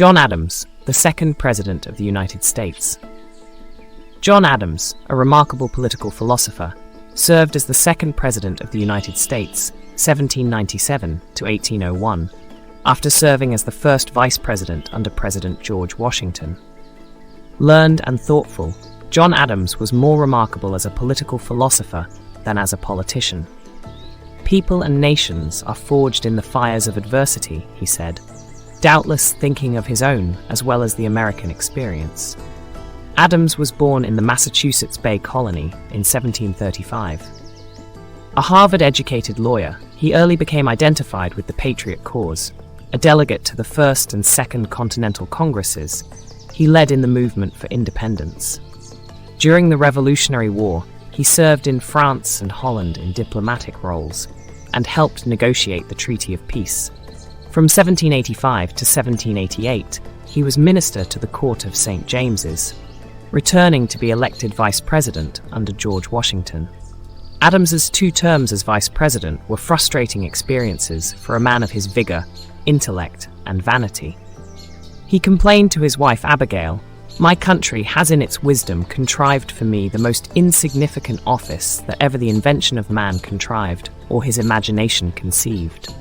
John Adams, the second President of the United States. John Adams, a remarkable political philosopher, served as the second President of the United States, 1797 to 1801, after serving as the first Vice President under President George Washington. Learned and thoughtful, John Adams was more remarkable as a political philosopher than as a politician. "People and nations are forged in the fires of adversity," he said, doubtless thinking of his own as well as the American experience. Adams was born in the Massachusetts Bay Colony in 1735. A Harvard-educated lawyer, he early became identified with the Patriot cause. A delegate to the First and Second Continental Congresses, he led in the movement for independence. During the Revolutionary War, he served in France and Holland in diplomatic roles and helped negotiate the Treaty of Peace. From 1785 to 1788, he was minister to the court of St. James's, returning to be elected vice president under George Washington. Adams's 2 terms as vice president were frustrating experiences for a man of his vigor, intellect, and vanity. He complained to his wife Abigail, "My country has in its wisdom contrived for me the most insignificant office that ever the invention of man contrived or his imagination conceived."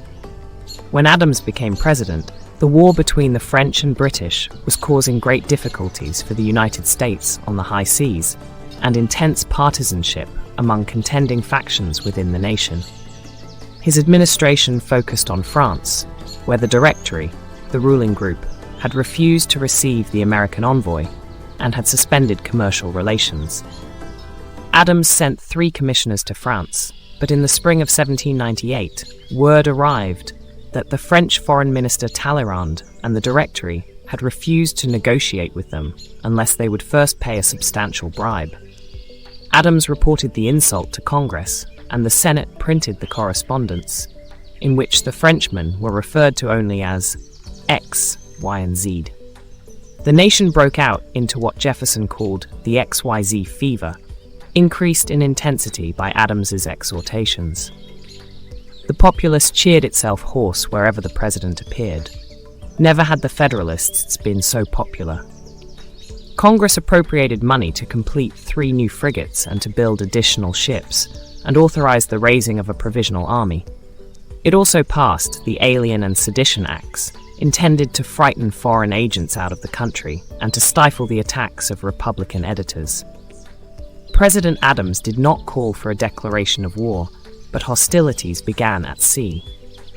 When Adams became president, the war between the French and British was causing great difficulties for the United States on the high seas and intense partisanship among contending factions within the nation. His administration focused on France, where the Directory, the ruling group, had refused to receive the American envoy and had suspended commercial relations. Adams sent 3 commissioners to France, but in the spring of 1798, word arrived that the French Foreign Minister Talleyrand and the Directory had refused to negotiate with them unless they would first pay a substantial bribe. Adams reported the insult to Congress, and the Senate printed the correspondence, in which the Frenchmen were referred to only as X, Y, and Z. The nation broke out into what Jefferson called the XYZ fever, increased in intensity by Adams's exhortations. The populace cheered itself hoarse wherever the president appeared. Never had the Federalists been so popular. Congress appropriated money to complete 3 new frigates and to build additional ships, and authorized the raising of a provisional army. It also passed the Alien and Sedition Acts, intended to frighten foreign agents out of the country and to stifle the attacks of Republican editors. President Adams did not call for a declaration of war, but hostilities began at sea.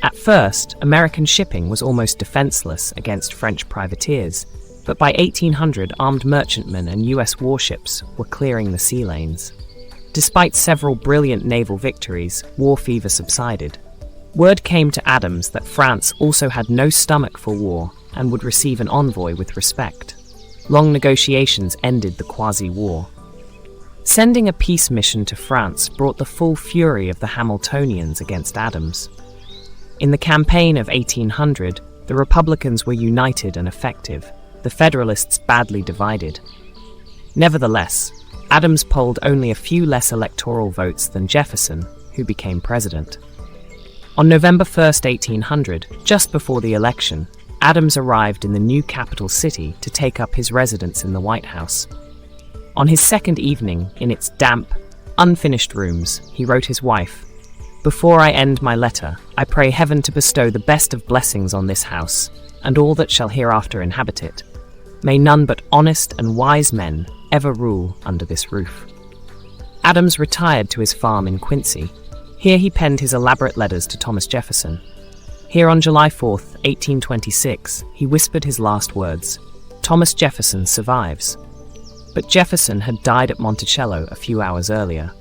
At first, American shipping was almost defenseless against French privateers, but by 1800 armed merchantmen and US warships were clearing the sea lanes. Despite several brilliant naval victories, war fever subsided. Word came to Adams that France also had no stomach for war and would receive an envoy with respect. Long negotiations ended the quasi-war. Sending a peace mission to France brought the full fury of the Hamiltonians against Adams. In the campaign of 1800, the Republicans were united and effective, the Federalists badly divided. Nevertheless, Adams polled only a few less electoral votes than Jefferson, who became president. On November 1, 1800, just before the election, Adams arrived in the new capital city to take up his residence in the White House. On his second evening, in its damp, unfinished rooms, he wrote his wife, "Before I end my letter, I pray heaven to bestow the best of blessings on this house, and all that shall hereafter inhabit it. May none but honest and wise men ever rule under this roof." Adams retired to his farm in Quincy. Here he penned his elaborate letters to Thomas Jefferson. Here on July 4, 1826, he whispered his last words, "Thomas Jefferson survives." But Jefferson had died at Monticello a few hours earlier.